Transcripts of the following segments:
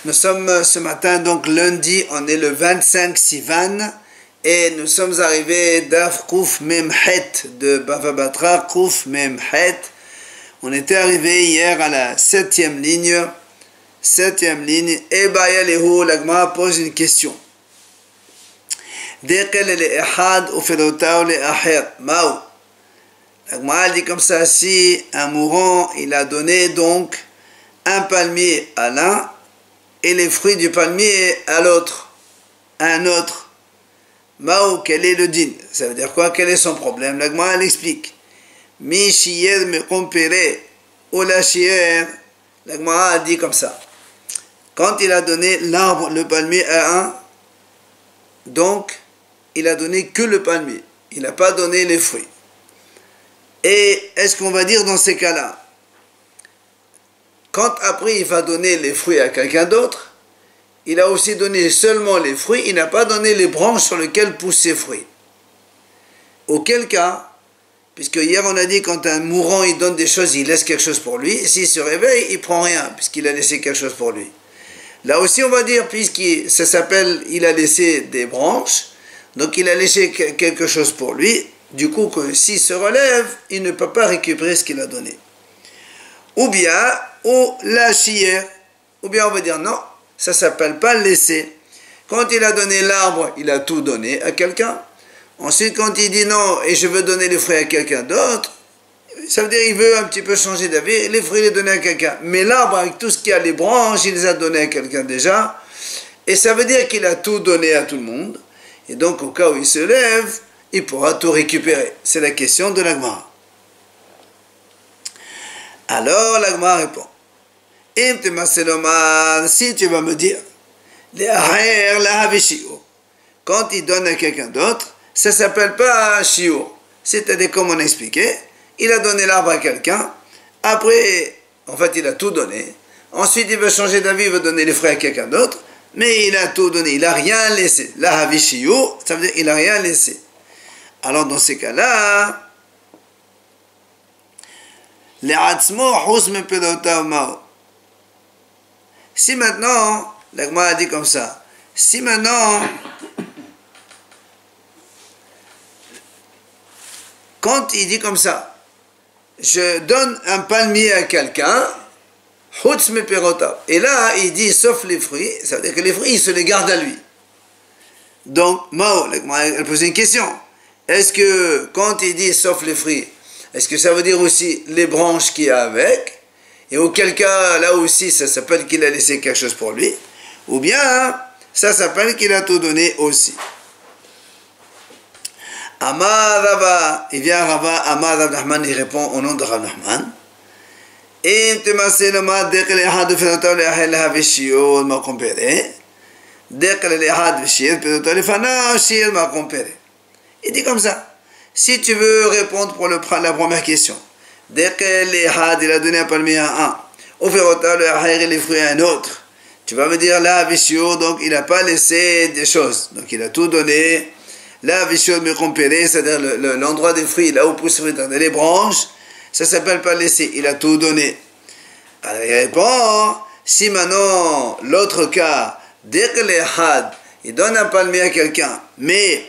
Nous sommes ce matin, donc lundi, on est le 25 Sivan et nous sommes arrivés d'Af Kouf Memhet de Bava Batra, Kouf Memhet. On était arrivé hier à la septième ligne et Bayalehu, la Gemara pose une question. La Gemara dit comme ça, si un mourant, il a donné donc un palmier à l'un, et les fruits du palmier à l'autre, à un autre. Mao, quel est le din? Ça veut dire quoi? Quel est son problème? La Gemara l'explique. Mi shiyer me compere ou la shiyer. La Gemara a dit comme ça. Quand il a donné l'arbre, le palmier à un, donc il a donné que le palmier. Il n'a pas donné les fruits. Et est-ce qu'on va dire dans ces cas-là, quand après il va donner les fruits à quelqu'un d'autre, il a aussi donné seulement les fruits, il n'a pas donné les branches sur lesquelles poussent ces fruits. Auquel cas, puisque hier on a dit quand un mourant il donne des choses, il laisse quelque chose pour lui, et s'il se réveille, il ne prend rien, puisqu'il a laissé quelque chose pour lui. Là aussi on va dire, puisque ça s'appelle, il a laissé des branches, donc il a laissé quelque chose pour lui, du coup s'il se relève, il ne peut pas récupérer ce qu'il a donné. Ou bien, ou la chier, ou bien on va dire non, ça ne s'appelle pas laisser. Quand il a donné l'arbre, il a tout donné à quelqu'un. Ensuite, quand il dit non, et je veux donner les fruits à quelqu'un d'autre, ça veut dire qu'il veut un petit peu changer d'avis, les fruits les donner à quelqu'un. Mais l'arbre, avec tout ce qui a les branches, il les a donnés à quelqu'un déjà. Et ça veut dire qu'il a tout donné à tout le monde. Et donc, au cas où il se lève, il pourra tout récupérer. C'est la question de la Gemara. Alors la Gemara répond, si tu vas me dire, quand il donne à quelqu'un d'autre, ça ne s'appelle pas shiur. C'est-à-dire, comme on a expliqué, il a donné l'arbre à quelqu'un, après, en fait, il a tout donné. Ensuite, il veut changer d'avis, il veut donner les fruits à quelqu'un d'autre, mais il a tout donné, il n'a rien laissé. La havishiur, ça veut dire qu'il n'a rien laissé. Alors, dans ces cas-là, si maintenant, la Gemara a dit comme ça, si maintenant, quand il dit comme ça, je donne un palmier à quelqu'un, et là, il dit sauf les fruits, ça veut dire que les fruits, il se les garde à lui. Donc, Mao, la Gemara, elle pose une question. Est-ce que, quand il dit sauf les fruits, est-ce que ça veut dire aussi les branches qu'il y a avec? Et auquel cas, là aussi, ça s'appelle qu'il a laissé quelque chose pour lui. Ou bien, ça s'appelle qu'il a tout donné aussi. Amar Rava, il vient Rava, Amar Rav Nachman, il répond au nom de Rav Nachman. Et il dit comme ça. Si tu veux répondre pour la première question, dès que il a donné un palmier à un, et les fruits à un autre, tu vas me dire la vishio, donc il n'a pas laissé des choses, donc il a tout donné. La vishio me compéré, c'est-à-dire l'endroit des fruits, là où poussent les branches, ça s'appelle pas laisser, il a tout donné. Alors il répond, si maintenant l'autre cas, dès que il donne un palmier à quelqu'un, mais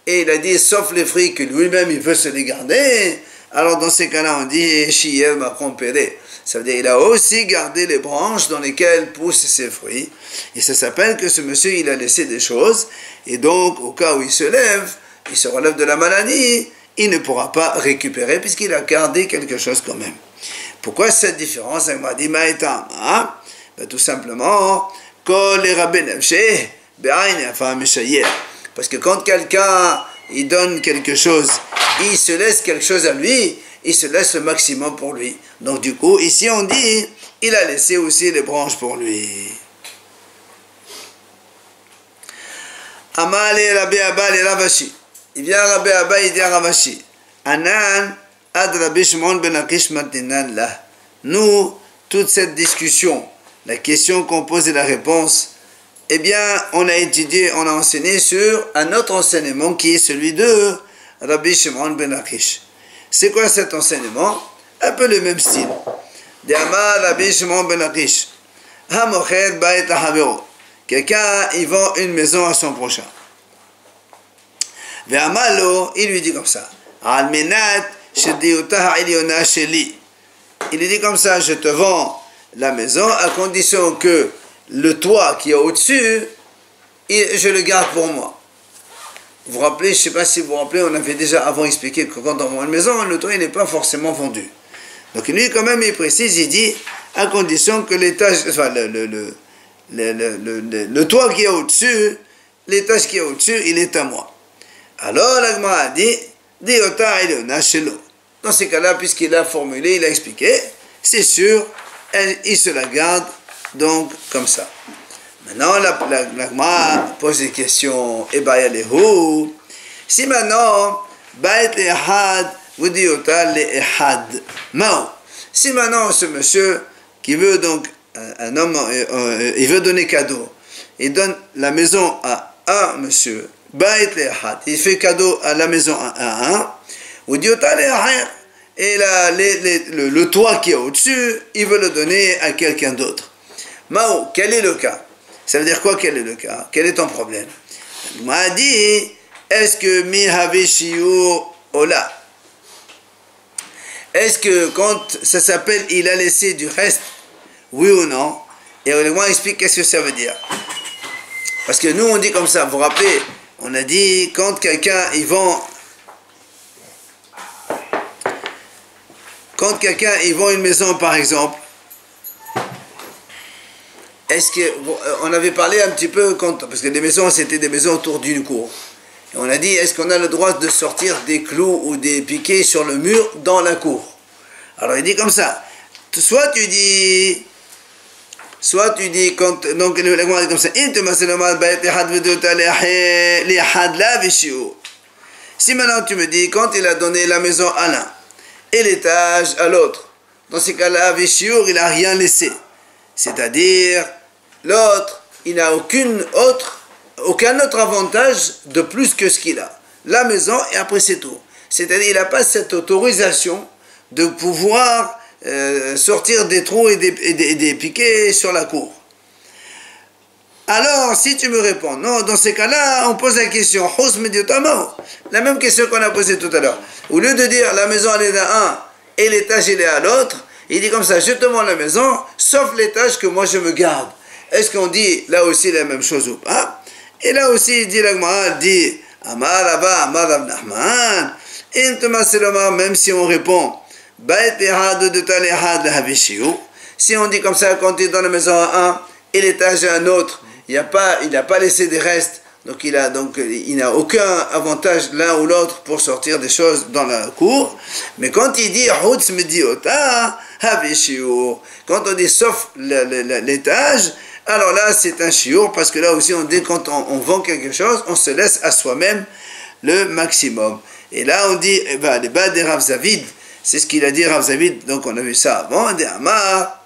et il a dit sauf les fruits que lui-même il veut se les garder, alors dans ces cas-là on dit shiyer m'a compéré, ça veut dire il a aussi gardé les branches dans lesquelles poussent ses fruits, et ça s'appelle que ce monsieur il a laissé des choses, et donc au cas où il se relève de la maladie, il ne pourra pas récupérer puisqu'il a gardé quelque chose quand même. Pourquoi cette différence? Elle m'a dit maïtam, hein? Ben, tout simplement que les rabbins parce que quand quelqu'un il donne quelque chose, il se laisse quelque chose à lui, il se laisse le maximum pour lui. Donc du coup, ici on dit, il a laissé aussi les branches pour lui. Amale Rabbi Abba le Ravashi. Il vient Rabbi Abba, il dit à Ravashi, Anan ad Rabbi Shimon ben Akish matinan là. Nous, toute cette discussion, la question qu'on pose et la réponse, eh bien, on a étudié, on a enseigné sur un autre enseignement qui est celui de Rabbi Shimon ben Akish. C'est quoi cet enseignement? Un peu le même style. D'Amar Rabbi Shimon ben Lakish. Hamochet ba'et lahavero. Quelqu'un, il vend une maison à son prochain. Ve'amalo, il lui dit comme ça. Al-menat shediutah ha'iliona sheli. Il lui dit comme ça, je te vends la maison à condition que le toit qui est au-dessus, je le garde pour moi. Vous vous rappelez, je ne sais pas si vous vous rappelez, on avait déjà avant expliqué que quand on vend une maison, le toit n'est pas forcément vendu. Donc lui, quand même, il précise, il dit, à condition que l'étage, enfin, le toit qui est au-dessus, l'étage qui est au-dessus, il est à moi. Alors, la Gemara a dit, Diota Eliona Shelo. Dans ces cas-là, puisqu'il a formulé, il a expliqué, c'est sûr, il se la garde, donc, comme ça. Maintenant, la Gemara pose des questions, si maintenant, Ba'et Ehad, vous diota le Ehad, Mao. Si maintenant, ce monsieur, qui veut donc, un homme, il veut donner cadeau, il donne la maison à un monsieur, Ba'et le Ehad, il fait cadeau à la maison à un, ou diota le Ehad, et le toit qui est au-dessus, il veut le donner à quelqu'un d'autre. Mao, quel est le cas? Ça veut dire quoi, quel est le cas? Quel est ton problème? Il m'a dit, est-ce que mi havi shiur ola? Est-ce que quand ça s'appelle il a laissé du reste, oui ou non? Et on va expliquer qu'est-ce que ça veut dire. Parce que nous on dit comme ça, vous vous rappelez, on a dit quand quelqu'un il vend une maison par exemple, est-ce que on avait parlé un petit peu parce que les maisons c'était des maisons autour d'une cour. Et on a dit est-ce qu'on a le droit de sortir des clous ou des piquets sur le mur dans la cour? Alors il dit comme ça. Soit tu dis quand donc le dit comme ça. Si maintenant tu me dis quand il a donné la maison à l'un et l'étage à l'autre, dans ces cas-là, il n'a rien laissé. C'est-à-dire, l'autre, il n'a aucun autre avantage de plus que ce qu'il a. La maison, et après c'est tout. C'est-à-dire, il n'a pas cette autorisation de pouvoir sortir des trous et des piquets sur la cour. Alors, si tu me réponds, non, dans ces cas-là, on pose la question, la même question qu'on a posée tout à l'heure. Au lieu de dire, la maison, elle est à un, et l'étage, il est à l'autre, il dit comme ça, je te vends la maison, sauf l'étage que moi je me garde. Est-ce qu'on dit là aussi la même chose ou pas? Et là aussi, il dit, la Gemara dit, Amar Rava, Amar Rav Nachman, même si on répond, si on dit comme ça, quand il est dans la maison à un, et l'étage à un autre, il n'a pas laissé des restes, donc il n'a aucun avantage l'un ou l'autre pour sortir des choses dans la cour. Mais quand il dit quand on dit sauf l'étage, alors là c'est un shiur, parce que là aussi on dit quand on vend quelque chose, on se laisse à soi-même le maximum. Et là on dit, les bas des Rav Zavid, c'est ce qu'il a dit Rav Zavid, donc on a vu ça avant, des Amar.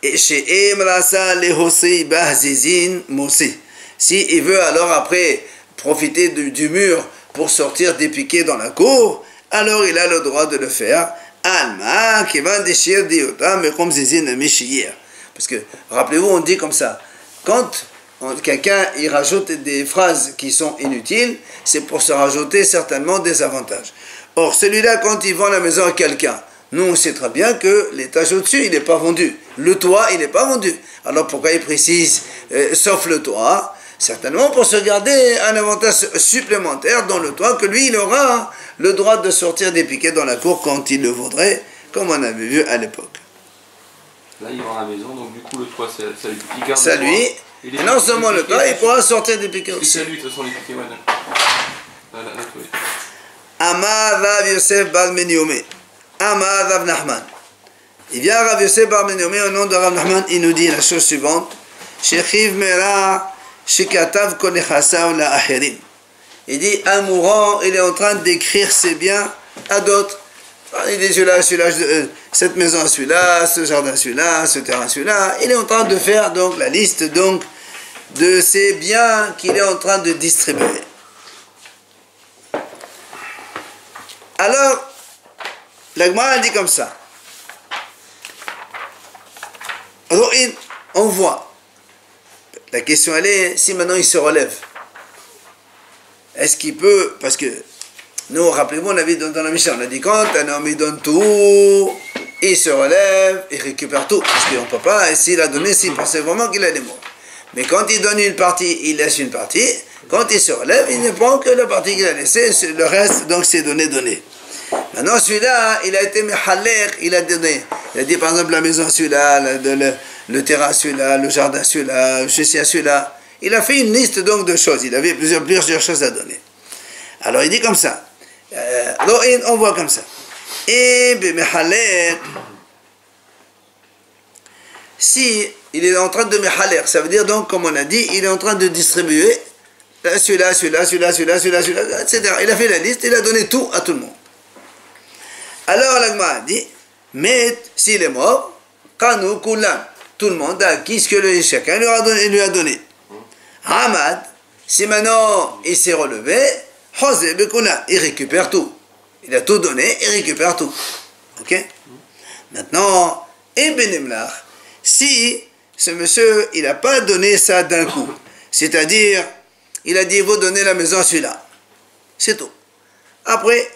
Et chez Emrasa le Hosei Bahzizin Mosi. Si il veut alors après profiter du mur pour sortir des piquets dans la cour, alors il a le droit de le faire. Alma qui va déchirer diota mais comme zizin mishir. Parce que rappelez-vous, on dit comme ça. Quand quelqu'un il rajoute des phrases qui sont inutiles, c'est pour se rajouter certainement des avantages. Or celui-là, quand il vend la maison à quelqu'un, nous on sait très bien que l'étage au-dessus il n'est pas vendu, le toit il n'est pas vendu. Alors pourquoi il précise sauf le toit? Certainement pour se garder un avantage supplémentaire dans le toit, que lui il aura le droit de sortir des piquets dans la cour quand il le voudrait, comme on avait vu à l'époque. Là il vend la maison, donc du coup le toit ça lui garde. Ça lui, et non seulement le toit, il pourra sortir des piquets aussi. C'est lui de toute façon les piquets, ouais. Amar Rav Yosef Bar Menyoumé. Amar Rav Nachman. Il vient Rav Yosef Bar Menyoumé au nom de Rav Nachman, il nous dit la chose suivante. Shechiv Mera Shekatav Konechasav La Acherim. Il dit un mourant, il est en train d'écrire ses biens à d'autres. Il dit celui-là, cette maison à celui-là, ce jardin à celui-là, ce terrain à celui-là. Il est en train de faire donc la liste donc de ses biens qu'il est en train de distribuer. Alors, la Gemara dit comme ça. on voit. La question elle est, si maintenant il se relève, est-ce qu'il peut, parce que nous, rappelez-vous, on avait dans la Mishnah, on a dit quand un homme il donne tout, il se relève, il récupère tout, parce qu'on ne peut pas, s'il a donné, s'il pensait vraiment qu'il allait mourir. Mais quand il donne une partie, il laisse une partie, quand il se relève, il ne prend que la partie qu'il a laissée, le reste, donc c'est donné. Maintenant, celui-là, il a été mehaler, il a donné. Il a dit par exemple la maison, celui-là, le terrain, celui-là, le jardin, celui-là, ceci à celui-là. Il a fait une liste donc de choses, il avait plusieurs choses à donner. Alors il dit comme ça, on voit comme ça. Et mehaler, si il est en train de mehaler, ça veut dire donc, comme on a dit, il est en train de distribuer celui-là, etc. Il a fait la liste, il a donné tout à tout le monde. Alors l'Agma a dit, mais s'il est mort, Kanu Kulam, tout le monde a acquis ce que chacun lui a donné. Hamad, si maintenant il s'est relevé, Hosé Bekuna, il récupère tout. Il a tout donné, il récupère tout. Ok? Maintenant, Ibn Imlach, si ce monsieur, il n'a pas donné ça d'un coup, c'est-à-dire, il a dit, il faut donner la maison à celui-là. C'est tout. Après,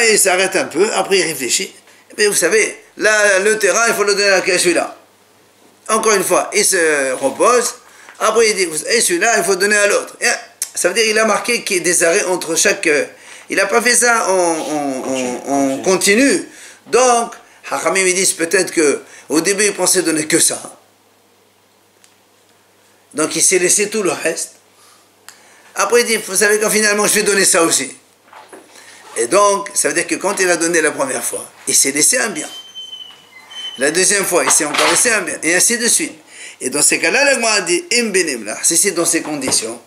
il s'arrête un peu, après il réfléchit. Et puis vous savez, là, le terrain, il faut le donner à celui-là. Encore une fois, il se repose. Après, il dit, et celui-là, il faut donner à l'autre. Ça veut dire qu'il a marqué qu'il y a des arrêts entre chaque... Il n'a pas fait ça en continu. Donc, Hachamim, ils disent peut-être qu'au début, il pensait donner que ça. Donc, il s'est laissé tout le reste. Après, il dit, vous savez quand finalement, je vais donner ça aussi. Et donc, ça veut dire que quand il a donné la première fois, il s'est laissé un bien. La deuxième fois, il s'est encore laissé un bien. Et ainsi de suite. Et dans ces cas-là, l'Agma a dit, si c'est dans ces conditions,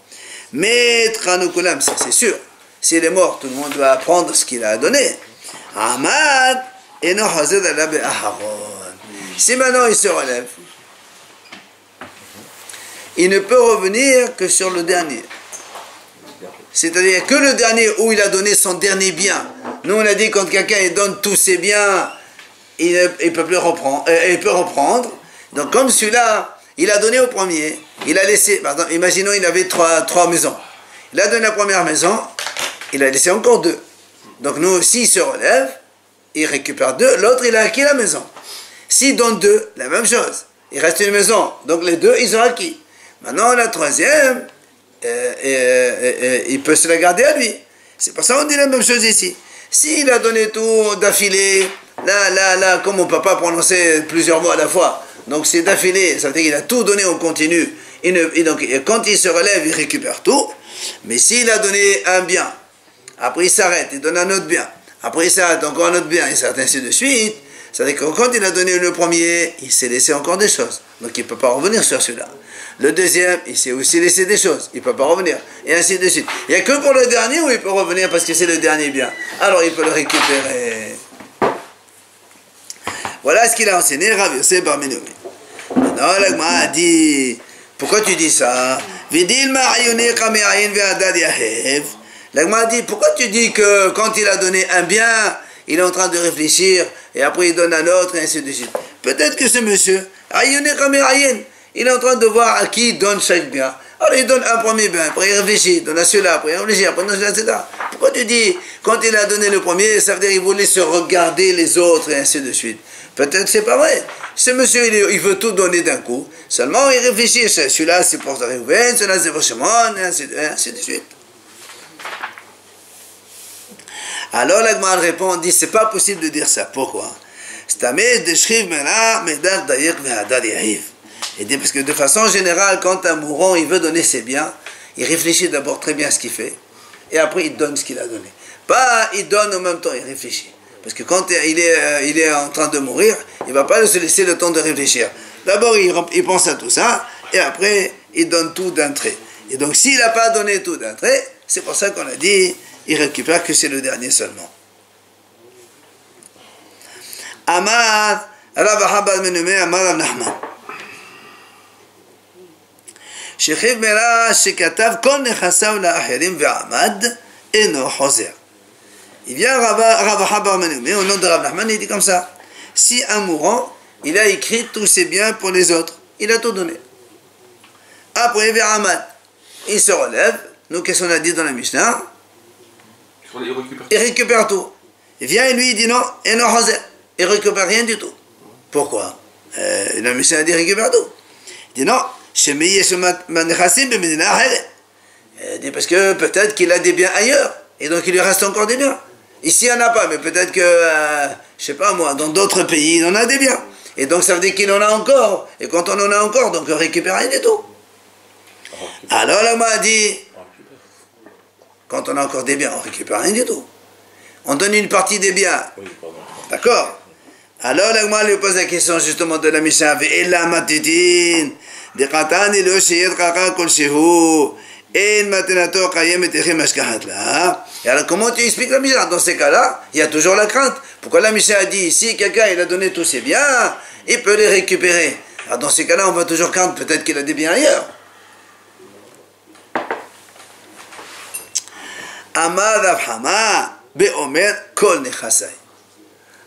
mais Tranukulam, ça c'est sûr. S'il est mort, tout le monde doit prendre ce qu'il a donné. Ahmad, et non Hazed Alabe Aharon. Si maintenant il se relève, il ne peut revenir que sur le dernier. C'est-à-dire que le dernier où il a donné son dernier bien. Nous on a dit quand quelqu'un donne tous ses biens, il peut plus reprendre, il peut reprendre. Donc comme celui-là, il a donné au premier, il a laissé, pardon, imaginons il avait trois maisons. Il a donné la première maison, il a laissé encore deux. Donc nous, s'il se relève, il récupère deux, l'autre il a acquis la maison. S'il donne deux, la même chose. Il reste une maison, donc les deux ils ont acquis. Maintenant la troisième, il peut se la garder à lui. C'est pour ça qu'on dit la même chose ici. S'il a donné tout d'affilée, là, comme on ne peut pas prononcer plusieurs mots à la fois, donc c'est d'affilée, ça veut dire qu'il a tout donné en continu, donc quand il se relève, il récupère tout, mais s'il a donné un bien, après il s'arrête, il donne un autre bien, après il s'arrête, encore un autre bien, et ainsi de suite, ça veut dire que quand il a donné le premier, il s'est laissé encore des choses, donc il ne peut pas revenir sur celui-là. Le deuxième, il s'est aussi laissé des choses, il ne peut pas revenir, et ainsi de suite. Il n'y a que pour le dernier où il peut revenir parce que c'est le dernier bien, alors il peut le récupérer. Voilà ce qu'il a enseigné Rav Yosef bar Menoumi. Maintenant, l'Agma a dit, pourquoi tu dis ça? L'Agma a dit, pourquoi tu dis que quand il a donné un bien, il est en train de réfléchir, et après il donne un autre, et ainsi de suite. Peut-être que ce monsieur, il est en train de voir à qui il donne chaque bien. Alors il donne un premier bien, après il réfléchit, il donne à celui-là, après il réfléchit, après il donne à celui-là, etc. Pourquoi tu dis, quand il a donné le premier, ça veut dire qu'il voulait se regarder les autres, et ainsi de suite. Peut-être c'est pas vrai. Ce monsieur, il veut tout donner d'un coup. Seulement, il réfléchit. Celui-là, c'est pour Réhouven, celui-là, c'est pour Shimon, et ainsi de suite. Alors, la Gemara répond, dit, c'est pas possible de dire ça. Pourquoi? Il dit, parce que de façon générale, quand un mourant, il veut donner ses biens, il réfléchit d'abord très bien à ce qu'il fait, et après, il donne ce qu'il a donné. Pas, il donne en même temps, il réfléchit. Parce que quand il est en train de mourir, il ne va pas se laisser le temps de réfléchir. D'abord, il pense à tout ça, et après, il donne tout d'un trait. Et donc, s'il n'a pas donné tout d'un trait, c'est pour ça qu'on a dit, il récupère que c'est le dernier seulement. Amar, Rav Habad Menoume, Amar Rav Nachman. שכיב מרע שכתב כל נכסיו לאחרים ועמד, אינו חוזר. Il vient Rav Habar Menoume, au nom de Rav Nachman, il dit comme ça. Si un mourant, il a écrit tous ses biens pour les autres, il a tout donné. Après, Veraman, il se relève. Nous, qu'est-ce qu'on a dit dans la Mishnah? Il récupère tout. Il vient et lui, il dit non, et non, il ne récupère rien du tout. Pourquoi? La Mishnah a dit récupère tout. Il dit non, il dit parce que peut-être qu'il a des biens ailleurs, et donc il lui reste encore des biens. Ici, il n'y en a pas, mais peut-être que, je sais pas moi, dans d'autres pays, il en a des biens. Et donc ça veut dire qu'il en a encore. Et quand on en a encore, donc on ne récupère rien du tout. Alors là, m'a dit, quand on a encore des biens, on ne récupère rien du tout. On donne une partie des biens. D'accord? Alors là, moi, lui pose la question justement de la Mishnah. Ve'ela matidin, de qatani lo sheyed qaka kol shehu, en matenato qayemet echem ashkahat la. Et alors, comment tu expliques la Mishnah? Dans ces cas-là, il y a toujours la crainte. Pourquoi la Mishnah a dit, si quelqu'un il a donné tous ses biens, il peut les récupérer. Alors, dans ces cas-là, on va toujours craindre peut-être qu'il a des biens ailleurs. Amar Rav Hama be'omer kol nechasai.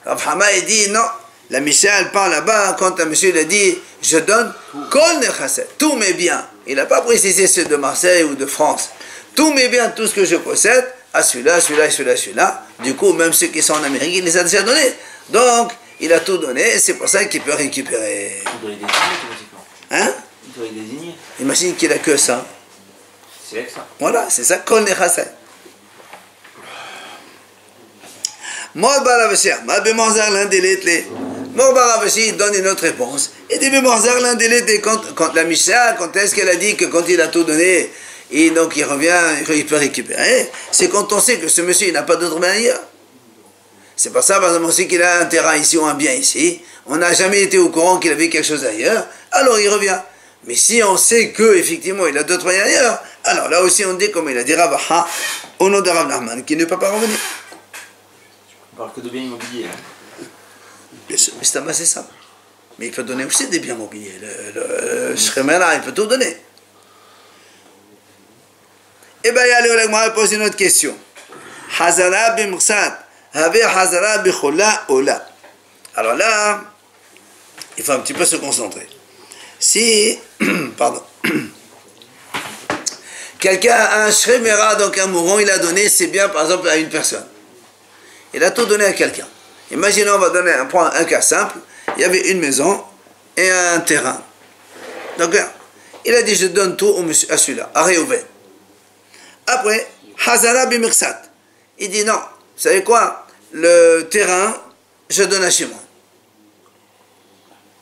Rav Hama il dit non, la Mishnah elle parle là-bas quand un monsieur il a dit je donne kol nechasai, tous mes biens. Il n'a pas précisé ceux de Marseille ou de France. Tous mes biens, tout ce que je possède, à celui-là, celui-là, celui-là, celui-là. Du coup, même ceux qui sont en Amérique, il les a déjà donnés. Donc, il a tout donné, c'est pour ça qu'il peut récupérer. Il doit les désigner automatiquement. Hein? Il doit les désigner. Imagine qu'il a que ça. C'est ça. Voilà, c'est ça, kol nechasai. Mor Baravashi, ma bémorzar l'un des lettres. Mor Baravashi donne une autre réponse. Et dit bémorzar l'un des lettres. Quand la Mishnah, quand est-ce qu'elle a dit que quand il a tout donné, et donc il revient, il peut récupérer, c'est quand on sait que ce monsieur il n'a pas d'autre bien ailleurs. C'est pas ça, par exemple, on sait qu'il a un terrain ici ou un bien ici, on n'a jamais été au courant qu'il avait quelque chose ailleurs, alors il revient. Mais si on sait que effectivement il a d'autres biens ailleurs, alors là aussi on dit comme il a dit Ravaha, au nom de Rav Nachman, qui ne peut pas revenir. On parle que de biens immobiliers. Bien sûr, mais c'est ça. Mais il peut donner aussi des biens mobiliers. Le Shremera, il peut tout donner. Eh bien, allez, on va poser une autre question. Hazara bimrsat, have hazara bichola ola. Alors là, il faut un petit peu se concentrer. Si, pardon, quelqu'un a un Shremera, donc un mourant, il a donné ses biens, par exemple, à une personne. Il a tout donné à quelqu'un. Imaginons, on va donner un cas simple. Il y avait une maison et un terrain. Donc, il a dit, je donne tout à celui-là, à Réhouven. Après, Hazara bimirsat. Il dit, non, vous savez quoi? Le terrain, je donne à Shimon.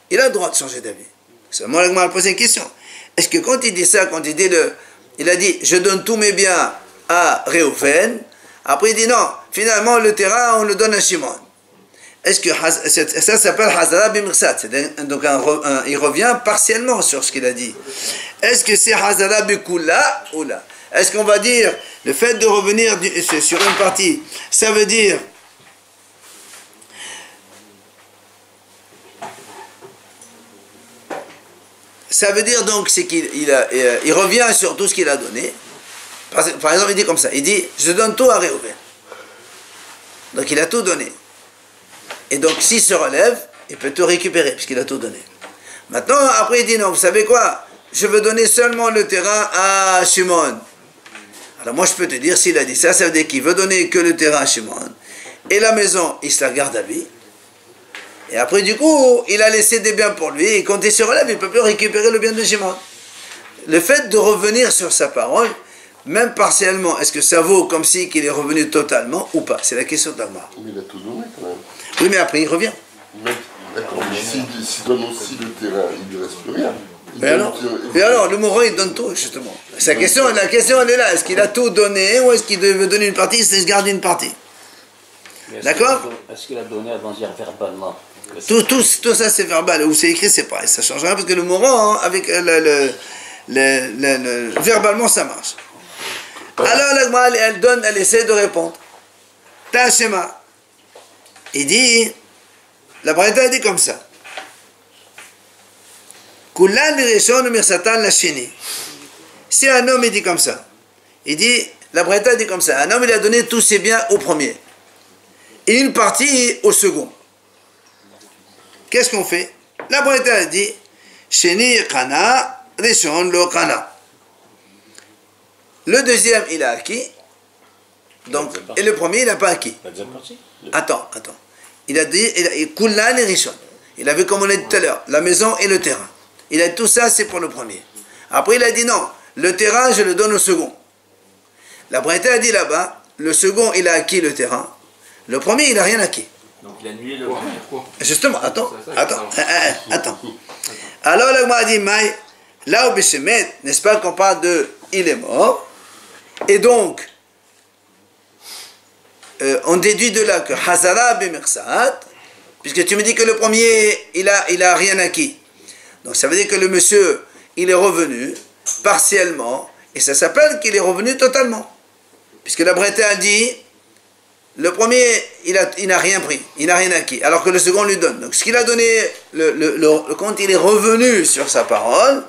Il a le droit de changer d'avis. Seulement, là, m'a posé une question. Est-ce que quand il dit ça, quand il dit il a dit, je donne tous mes biens à Réhouven, après il dit, non, finalement, le terrain, on le donne à Shimon. Est-ce que ça s'appelle Hazara bimirsat? Donc, il revient partiellement sur ce qu'il a dit. Est-ce que c'est Hazara bikula ou là? Est-ce qu'on va dire, le fait de revenir sur une partie, ça veut dire donc c'est il revient sur tout ce qu'il a donné. Par exemple, il dit comme ça, il dit, je donne tout à Réhouven. Donc il a tout donné. Et donc s'il se relève, il peut tout récupérer, puisqu'il a tout donné. Maintenant, après il dit, non, vous savez quoi? Je veux donner seulement le terrain à Shimon. Alors moi je peux te dire, s'il a dit ça, ça veut dire qu'il veut donner que le terrain à Shimon. Et la maison, il se la garde à lui. Et après du coup, il a laissé des biens pour lui. Et quand il se relève, il ne peut plus récupérer le bien de Shimon. Le fait de revenir sur sa parole, même partiellement, est-ce que ça vaut comme si qu'il est revenu totalement ou pas? C'est la question d'Amar. Mais il a tout donné quand même. Oui, mais après il revient. D'accord, mais s'il donne aussi le terrain, il ne lui reste plus rien. Et alors, le mourant, il donne tout, justement. La question, elle est là. Est-ce qu'il a tout donné ou est-ce qu'il veut donner une partie, il se garde une partie? D'accord? Est-ce qu'il a donné avant de dire verbalement? Tout ça, c'est verbal. Où c'est écrit, c'est pareil. Ça ne change rien parce que le mourant, avec verbalement, ça marche. Alors, elle essaie de répondre. Tachema. Il dit, la Braïta dit comme ça. Si un homme il dit comme ça, il dit, la Braïta dit comme ça, un homme il a donné tous ses biens au premier et une partie au second. Qu'est-ce qu'on fait? La Braïta dit, Sheni Kana, Rishon Lo Kana. Le deuxième, il a acquis. Donc, et le premier, il n'a pas acquis. Attends. Il a dit, Kullan et Rishon. Il a vu comme on a dit tout à l'heure, la maison et le terrain. Il a dit tout ça, c'est pour le premier. Après, il a dit non, le terrain, je le donne au second. La Braïta a dit là-bas, le second, il a acquis le terrain. Le premier, il n'a rien acquis. Donc il a annulé le premier. Justement, attends. Alors, la Gemara dit, Maï, là où Bishemet, n'est-ce pas qu'on parle de il est mort, et donc, on déduit de là que Hazara Bimersat, puisque tu me dis que le premier, il a rien acquis. Donc ça veut dire que le monsieur, il est revenu partiellement, et ça s'appelle qu'il est revenu totalement. Puisque la Braïta a dit, le premier, il n'a rien pris, il n'a rien acquis, alors que le second lui donne. Donc ce qu'il a donné, quand il est revenu sur sa parole,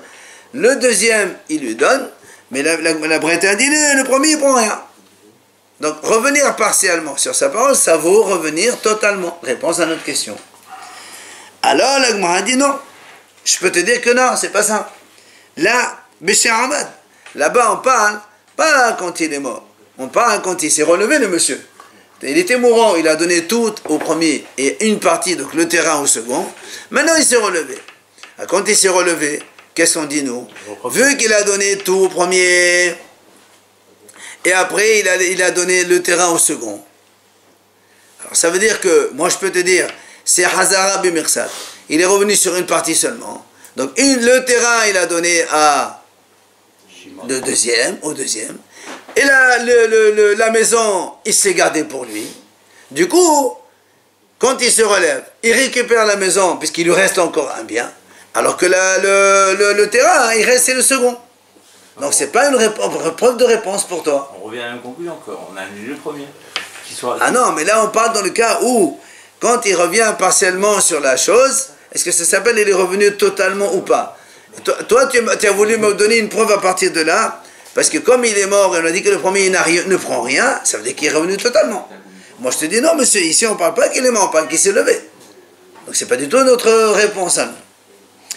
le deuxième, il lui donne, mais la Braïta a dit, le premier, il ne prend rien. Donc, revenir partiellement sur sa parole, ça vaut revenir totalement. Réponse à notre question. Alors, la Gemara dit non. Je peux te dire que non, c'est pas ça. Là, Bécher Ahmad, là-bas, on parle pas quand il est mort. On parle quand il s'est relevé, le monsieur. Il était mourant, il a donné tout au premier et une partie, donc le terrain au second. Maintenant, il s'est relevé. Quand il s'est relevé, qu'est-ce qu'on dit nous? Vu qu'il a donné tout au premier, et après, il a donné le terrain au second. Alors, ça veut dire que, moi, je peux te dire, c'est Hazara Bimersat. Il est revenu sur une partie seulement. Donc, le terrain, il a donné au deuxième. Et la maison, il s'est gardé pour lui. Du coup, quand il se relève, il récupère la maison, puisqu'il lui reste encore un bien. Alors que le terrain, il reste, c'est le second. Donc c'est pas une preuve de réponse pour toi. On revient à la même conclusion encore. On a annulé le premier. Ah non, mais là on parle dans le cas où, quand il revient partiellement sur la chose, est-ce que ça s'appelle il est revenu totalement ou pas? Toi tu as voulu me donner une preuve à partir de là, parce que comme il est mort et on a dit que le premier ne prend rien, ça veut dire qu'il est revenu totalement. Moi je te dis non monsieur, ici on parle pas qu'il est mort, on parle qu'il s'est levé. Donc c'est pas du tout notre réponse à nous.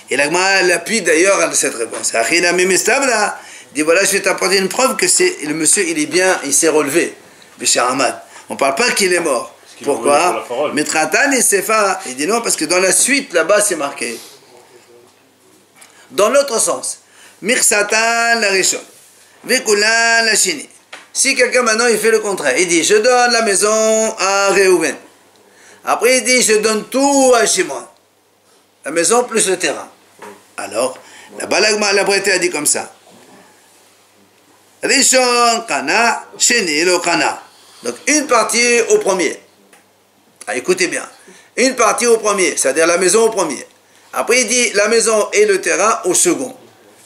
Et la Gemara appuie d'ailleurs à cette réponse. Il dit voilà, je vais t'apporter une preuve que le monsieur il s'est relevé. Bécher Ahmad. On ne parle pas qu'il est mort. Pourquoi? Metratan et Sefa. Il dit non, parce que dans la suite là-bas c'est marqué. Dans l'autre sens. Mirsatan la Rishon. Vekulan la Shini. Si quelqu'un maintenant il fait le contraire, il dit je donne la maison à Réhouven. Après il dit je donne tout à Shimon. La maison plus le terrain. Alors, là-bas, la Braïta a dit comme ça. Rishon Kana, Sheni Lo Kana. Donc, une partie au premier. Ah, écoutez bien. Une partie au premier, c'est-à-dire la maison au premier. Après, il dit la maison et le terrain au second.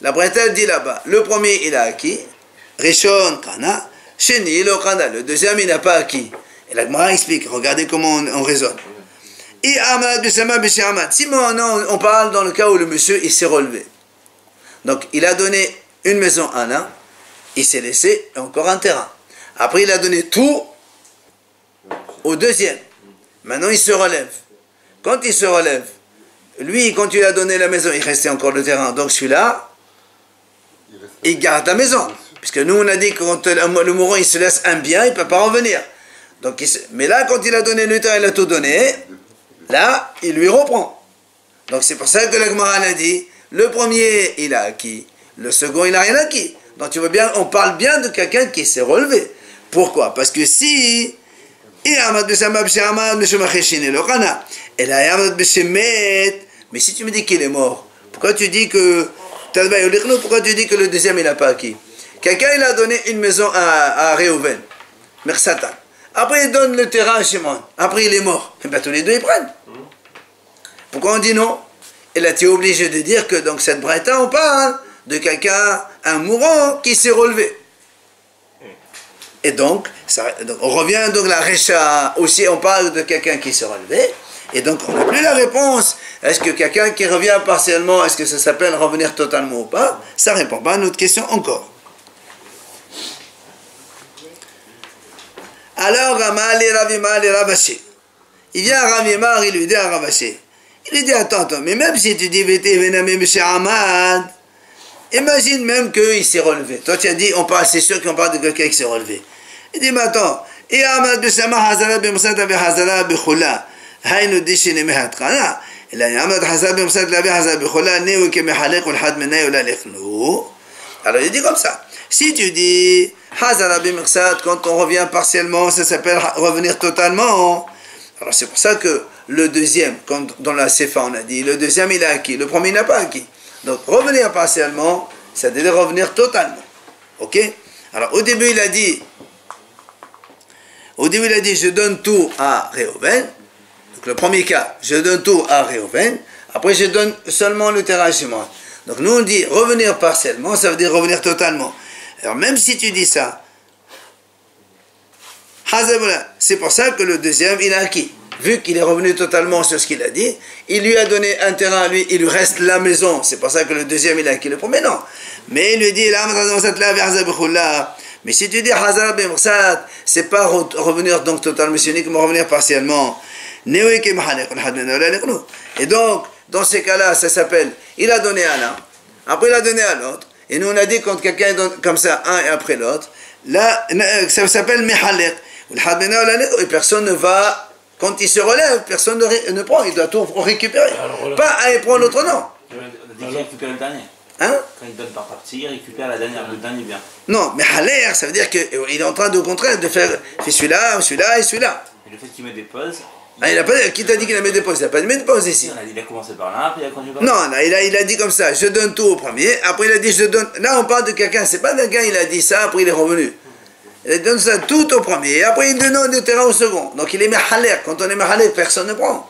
La Braïta dit là-bas, le premier, il a acquis. Rishon Kana, Sheni Lo Kana. Le deuxième, il n'a pas acquis. Et la Gemara explique, regardez comment on raisonne. Si maintenant on parle dans le cas où le monsieur il s'est relevé, donc il a donné une maison à l'un, il s'est laissé encore un terrain. Après il a donné tout au deuxième. Maintenant il se relève. Quand il se relève, lui quand il a donné la maison, il restait encore le terrain. Donc celui-là, il garde la maison. Puisque nous on a dit que quand le mourant il se laisse un bien, il ne peut pas revenir. Donc, mais là quand il a donné le terrain, il a tout donné. Là, il lui reprend. Donc c'est pour ça que la Gemara a dit, le premier, il a acquis, le second, il n'a rien acquis. Donc tu vois bien, on parle bien de quelqu'un qui s'est relevé. Pourquoi? Parce que si, mais si tu me dis qu'il est mort, pourquoi tu dis que le deuxième, il n'a pas acquis? Quelqu'un, il a donné une maison à Réhouven, Mersatan. Après, il donne le terrain à Shimon. Après, il est mort. Et bien, tous les deux, ils prennent. Pourquoi on dit non? Et là, tu es obligé de dire que, donc, cette Braïta, on parle de quelqu'un, un mourant, qui s'est relevé. Et donc, on revient, donc, la Recha, aussi, on parle de quelqu'un qui s'est relevé. Et donc, on n'a plus la réponse. Est-ce que quelqu'un qui revient partiellement, est-ce que ça s'appelle revenir totalement ou pas? Ça ne répond pas à notre question encore. Alors, Ramal et Ravimar et Ravaché. Il vient à Ravimar, il lui dit à Ravaché, Il lui dit, attends, mais même si tu dis Vete Vename Monsieur Ahmad, imagine même qu'il s'est relevé. Toi, tu as dit, c'est sûr qu'on parle de quelqu'un qui s'est relevé. Il dit, mais attends, et Ahmad Bessama Hazara Bemsata Behazara Bechula, Hainu Dishine Mehatrana, il a dit, Ahmad Hazara Bemsata Behazara Bechula, Neu Kemehalek ou Had Menay ou Lalechnou. Alors, il dit comme ça. Si tu dis Hazara Bemsat, quand on revient partiellement, ça s'appelle revenir totalement. Alors, c'est pour ça que le deuxième, comme dans la Sefa on a dit, le deuxième il a acquis, le premier il n'a pas acquis. Donc revenir partiellement, ça veut dire revenir totalement. Ok? Alors au début il a dit, je donne tout à Réhouven. Donc le premier cas, je donne tout à Réhouven. Après je donne seulement le terrain à Shimon. Donc nous on dit revenir partiellement, ça veut dire revenir totalement. Alors même si tu dis ça, c'est pour ça que le deuxième il a acquis. Vu qu'il est revenu totalement sur ce qu'il a dit, il lui a donné un terrain à lui, il lui reste la maison. C'est pour ça que le deuxième, il a acquis le premier, non. Mais il lui dit, mais si tu dis Hazar ben Mursat, c'est pas revenir donc totalement, c'est uniquement revenir partiellement. Et donc, dans ces cas-là, ça s'appelle, il a donné à l'un, après il a donné à l'autre, et nous on a dit quand quelqu'un donne comme ça, un et après l'autre, là, ça s'appelle Mehalek. Et personne ne va. Quand il se relève, personne ne prend, il doit tout récupérer. Alors, pas un et prend l'autre, non. Il récupère le dernier. Hein? Quand il donne par partie, il récupère le dernier bien. Non, mais Haler, ça veut dire qu'il est en train de, au contraire, de faire celui-là et celui-là. Et le fait qu'il met des pauses. Il a pas, qui t'a dit qu'il a mis des pauses? Il n'a pas mis de pauses ici. Il a commencé par là, puis il a continué par là. Non, il a dit comme ça, je donne tout au premier, après il a dit je donne. Là on parle de quelqu'un, c'est pas quelqu'un, il a dit ça, après il est revenu. Il donne ça tout au premier, et après il donne le terrain au second. Donc il est Mehalek. Quand on est Mehalek, personne ne prend.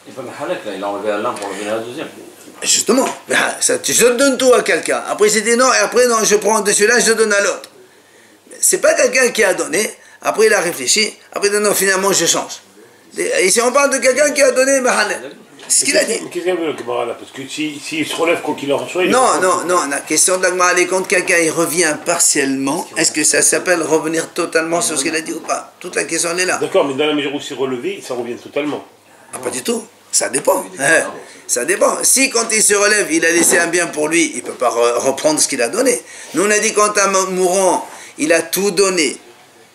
Il n'est pas Mehalek, là, il a enlevé à l'un pour revenir à la deuxième. Justement, je donne tout à quelqu'un. Après il s'est dit non, et après non, je prends de celui-là, je donne à l'autre. C'est pas quelqu'un qui a donné, après il a réfléchi, après il dit non, finalement je change. Ici on parle de quelqu'un qui a donné Mehalek. C'est ce qu'il a dit. Qu'est-ce qu'il y a le Gemara là? Parce que s'il se relève quoi qu'il en soit... Non, la question de la Gemara, elle est quand quelqu'un il revient partiellement, est-ce que ça s'appelle revenir totalement sur ce qu'il a dit ou pas? Toute la question elle est là. D'accord, mais dans la mesure où c'est relevé, ça revient totalement. Ah, pas du tout, ça dépend. Ça dépend. Si quand il se relève, il a laissé un bien pour lui, il ne peut pas reprendre ce qu'il a donné. Nous on a dit quand un mourant, il a tout donné.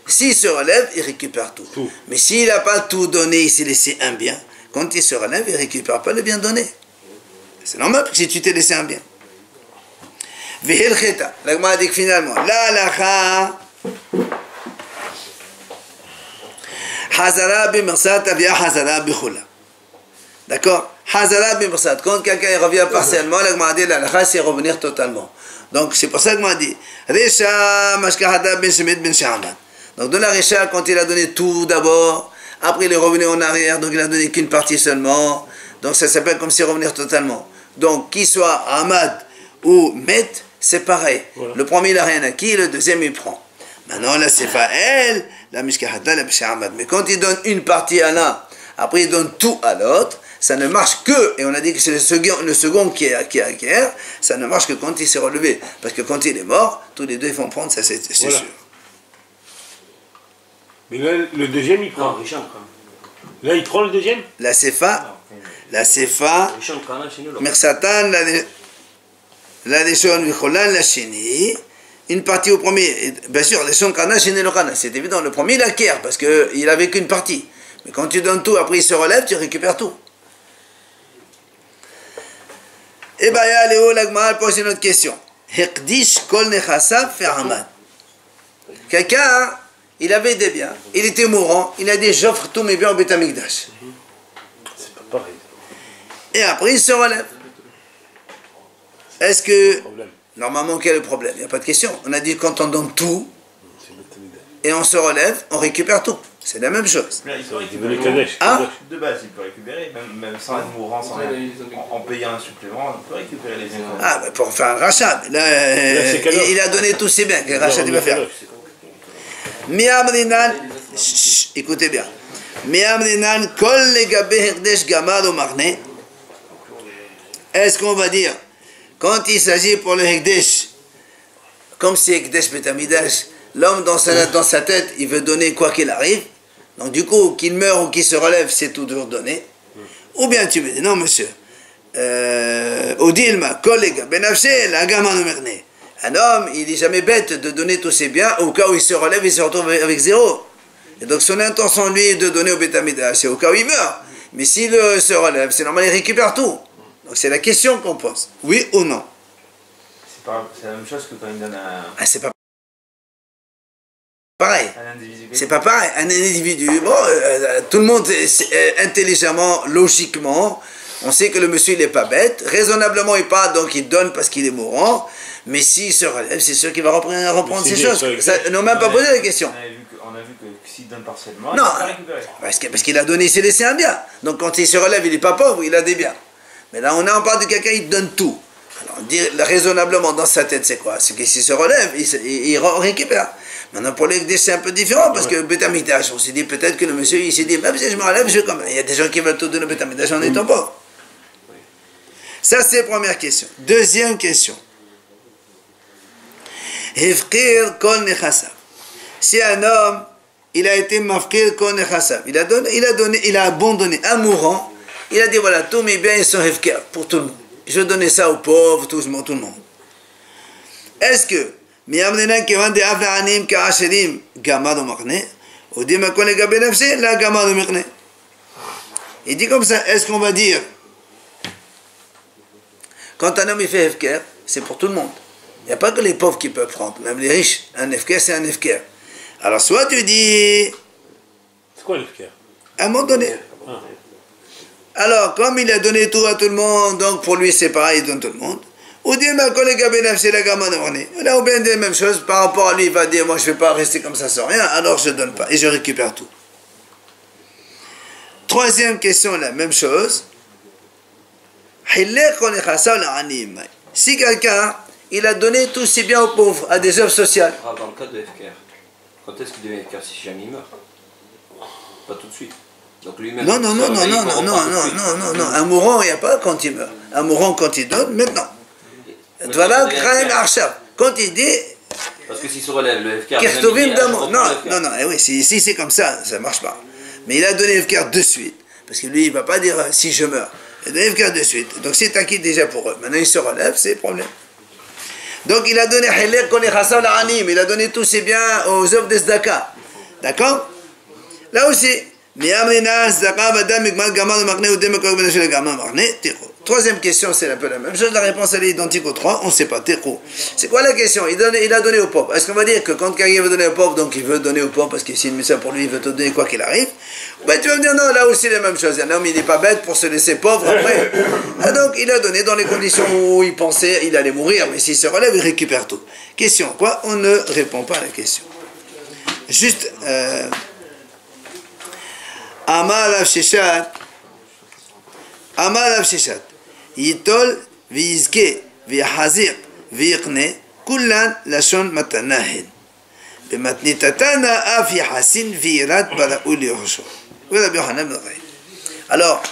S'il se relève, il récupère tout. Mais s'il n'a pas tout donné, il s'est laissé un bien. Quand il se relève, il ne récupère pas le bien donné. C'est normal, parce que si tu t'es laissé un bien. Vihil khita. La Gemara dit que finalement, la lacha hazara bimersat avia hazara bikhula. D'accord? Hazara bimersat. Quand quelqu'un revient partiellement, la Gemara dit la lacha c'est revenir totalement. Donc c'est pour ça que Gemara dit Recha mashkahada ben Shemit ben Sha'aman. Donc de la Recha, quand il a donné tout d'abord, après il est revenu en arrière, donc il a donné qu'une partie seulement. Donc ça s'appelle comme si revenir totalement. Donc qu'il soit Ahmad ou Met, c'est pareil. Voilà. Le premier il n'a rien acquis, le deuxième il prend. Maintenant là c'est pas elle, la Mishkahata, la Ahmad. Mais quand il donne une partie à l'un, après il donne tout à l'autre, ça ne marche que, et on a dit que c'est le second qui acquiert, ça ne marche que quand il s'est relevé. Parce que quand il est mort, tous les deux ils vont prendre, ça c'est voilà. sûr. Mais là, le deuxième, il prend. Là, il prend le deuxième? La Sefa, Mersatan, la Deshon Vicholan, la Sheni, une partie au premier. Bien sûr, les Shon Kana, Sheni le Kana, c'est évident. Le premier, il acquiert parce qu'il n'avait qu'une partie. Mais quand tu donnes tout, après il se relève, tu récupères tout. Et bien, Léo Lagmal pose une autre question. Hekdish Kol Nechasab Ferhamad. Quelqu'un. Il avait des biens, il était mourant, il a dit j'offre tous mes biens au Beth Amikdash. C'est pas pareil. Et après il se relève. Est-ce que, normalement quel est le problème? Il n'y a pas de question. On a dit quand on donne tout, et on se relève, on récupère tout. C'est la même chose. Là, il peut récupérer. Ah? De base, il peut récupérer, même sans être mourant, en payant un supplément, il peut récupérer les biens. Ah, ben pour faire un rachat. Là, il a donné tous ses biens. Quel rachat il va faire? Écoutez bien. Est-ce qu'on va dire, quand il s'agit pour le Hekdesh, comme si Hekdesh Betamidash, l'homme dans sa tête, il veut donner quoi qu'il arrive, donc du coup, qu'il meure ou qu'il se relève, c'est toujours donné. Ou bien tu me dis, non monsieur, Odilma, collègue, Benafshe, la gamme merne. Un homme, il n'est jamais bête de donner tous ses biens, au cas où il se relève, il se retrouve avec zéro. Et donc son intention, lui, est de donner au Betamida, c'est au cas où il meurt. Mais s'il se relève, c'est normal, il récupère tout. Donc c'est la question qu'on pose. Oui ou non? C'est la même chose que quand il donne un... Ah, c'est pas pareil. Un individu. C'est pas pareil. Un individu, bon, tout le monde, intelligemment, logiquement, on sait que le monsieur, il n'est pas bête. Raisonnablement, il part, donc il donne parce qu'il est mourant. Mais s'il se relève, c'est sûr qu'il va reprendre ces choses. Ils n'ont même pas posé la question. On a vu que s'il donne partiellement, non, il va récupérer. Parce qu'il a donné, il s'est laissé un bien. Donc quand il se relève, il n'est pas pauvre, il a des biens. Mais là, on parle de quelqu'un, il donne tout. Alors, dire raisonnablement dans sa tête, c'est quoi? C'est que s'il se relève, il récupère. Maintenant, pour les c'est un peu différent, parce que Betamikdash, on s'est dit peut-être que le monsieur, il s'est dit, même si je me relève, je vais quand même. Il y a des gens qui veulent tout donner au Betamikdash en étant pauvre. Ça, c'est la première question. Deuxième question. Hefkir kol nechassav. Si un homme, il a été mafkir kol nechassav, il a abandonné un mourant, il a dit, voilà, tous mes biens, ils sont hefkir pour tout le monde. Je vais donner ça aux pauvres, tout le monde. Est-ce que, il dit comme ça, est-ce qu'on va dire, quand un homme il fait hefker, c'est pour tout le monde. Il n'y a pas que les pauvres qui peuvent prendre, même les riches. Un hefker, c'est un hefker. Alors, soit tu dis... C'est quoi l'efker? À un moment donné. Alors, comme il a donné tout à tout le monde, donc pour lui c'est pareil, il donne tout le monde. Ou dire, ma collègue c'est la gamme de monnaie. Là, on vient dire la même chose, par rapport à lui, il va dire, moi je ne vais pas rester comme ça sans rien, alors je ne donne pas, et je récupère tout. Troisième question, la même chose. Si quelqu'un, il a donné tous ses biens aux pauvres, à des œuvres sociales. Dans le cas de FKR, quand est-ce qu'il devient FKR si jamais il meurt? Pas tout de suite. Donc lui-même. Non. Un mourant, il n'y a pas quand il meurt. Un mourant, quand il donne, maintenant. Voilà, quand il dit. Parce que s'il se relève, le FKR. Non, oui, si c'est comme ça, ça ne marche pas. Mais il a donné FKR de suite. Parce que lui, il ne va pas dire si je meurs. Il a donné FKR de suite. Donc c'est acquis déjà pour eux. Maintenant, il se relève, c'est le problème. Donc il a donné il a donné tous ses biens aux œuvres de Zdaka. D'accord? Là aussi. Troisième question, c'est un peu la même chose. La réponse elle est identique aux trois. On ne sait pas. C'est quoi la question? Il a donné aux pauvres. Est-ce qu'on va dire que quand quelqu'un veut donner aux pauvres, donc il veut donner aux pauvres parce que s'il met ça pour lui, il veut te donner quoi qu'il arrive? Ben, tu vas me dire non, là aussi la même chose. Un homme, il n'est pas bête pour se laisser pauvre après. Ah, donc il a donné dans les conditions où il pensait il allait mourir, mais s'il se relève, il récupère tout. Question quoi? On ne répond pas à la question. Juste. Amal Avsheshat, Yitol, Vizke, Vihazir, Viqne, Kullan, Lashon Matanahin. Bematnitatana, Afi Hassin, Virat, Baraouli Rosho. Alors,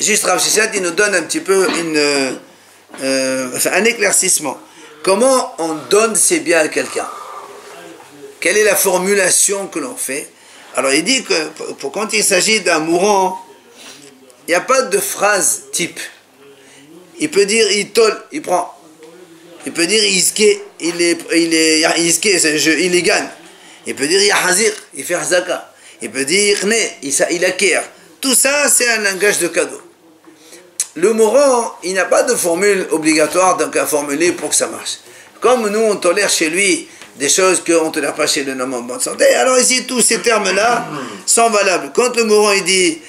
juste Rav Sheshat, il nous donne un petit peu un éclaircissement. Comment on donne ses biens à quelqu'un? Quelle est la formulation que l'on fait? Alors il dit que quand il s'agit d'un mourant, il n'y a pas de phrase type. Il peut dire itol, il prend. Il peut dire iske, il gagne. Il peut dire yahazir, il fait hazaka. Il peut dire il acquiert. Tout ça, c'est un langage de cadeau. Le mourant, il n'a pas de formule obligatoire donc à formuler pour que ça marche. Comme nous, on tolère chez lui des choses qu'on ne tolère pas chez le homme en bonne santé. Alors ici, tous ces termes-là sont valables. Quand le mourant il dit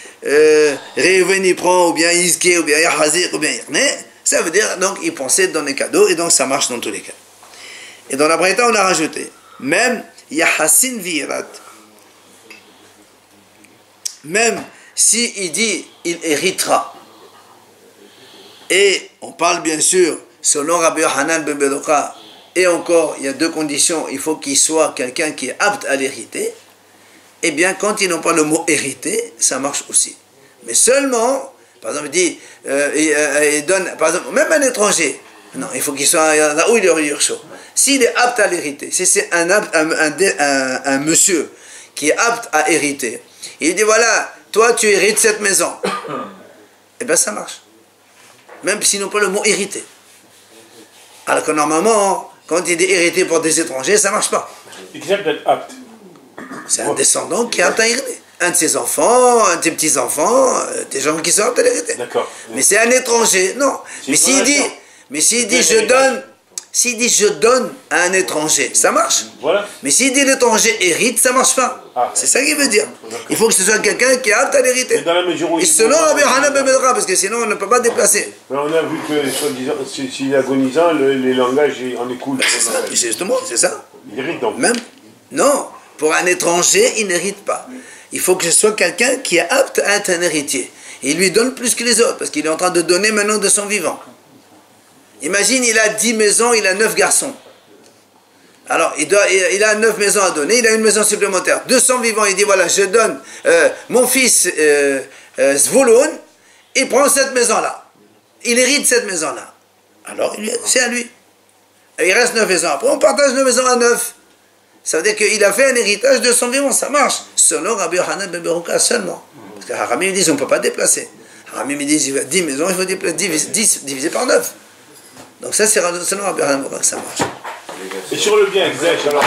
Réveni prend, ou bien Iske, ou bien Yahazir, ou bien Yerne, ça veut dire donc il pensait dans les cadeaux, et donc ça marche dans tous les cas. Et dans la Braïta, on a rajouté même Yahassin Virat. Même si il dit il héritera. Et on parle bien sûr, selon Rabbi Yohanan ben Bedoka, et encore, il y a deux conditions. Il faut qu'il soit quelqu'un qui est apte à l'hériter. Eh bien, quand ils n'ont pas le mot hériter, ça marche aussi. Mais seulement, par exemple, il dit, il donne, par exemple, même un étranger, non, il faut qu'il soit là où il est chaud. S'il est apte à l'hériter, si c'est un monsieur qui est apte à hériter, il dit voilà, toi tu hérites cette maison. Eh bien ça marche. Même s'ils n'ont pas le mot hérité. Alors que normalement, quand il dit hérité pour des étrangers, ça ne marche pas. Except that apt. C'est un descendant qui est apte à hériter. Un de ses enfants, un de ses petits-enfants, des gens qui sont aptes à l'hériter. D'accord. Mais c'est un étranger, non. Mais s'il dit je donne à un étranger, ça marche. Voilà. Mais s'il dit l'étranger hérite, ça marche pas. Ah. C'est ça qu'il veut dire. Il faut que ce soit quelqu'un qui est apte à l'hériter. Mais dans la mesure où Et selon Rabbi Yochanan ben Bedra, parce que sinon on ne peut pas déplacer. Mais on a vu que, soi-disant, s'il est agonisant, les langages en écoulent. C'est ça, justement, c'est ça. Il hérite donc. Même, non, pour un étranger, il n'hérite pas. Il faut que ce soit quelqu'un qui est apte à être un héritier. Et il lui donne plus que les autres, parce qu'il est en train de donner maintenant de son vivant. Imagine, il a 10 maisons, il a 9 garçons. Alors, il a 9 maisons à donner, il a une maison supplémentaire. 200 vivants, il dit, voilà, je donne mon fils Zvouloun, il prend cette maison-là. Il hérite cette maison-là. Alors, c'est à lui. Et il reste 9 maisons. Après, on partage 9 maisons à 9. Ça veut dire qu'il a fait un héritage de son vivant, ça marche. Selon Rabbi Yochanan ben Berouka seulement. Parce que Haramim me disent on ne peut pas déplacer. Haramim me disent 10 maisons, il faut diviser par 9. Donc ça c'est selon Rabbi Yochanan ben Berouka, ça marche. Et sur le bien, alors.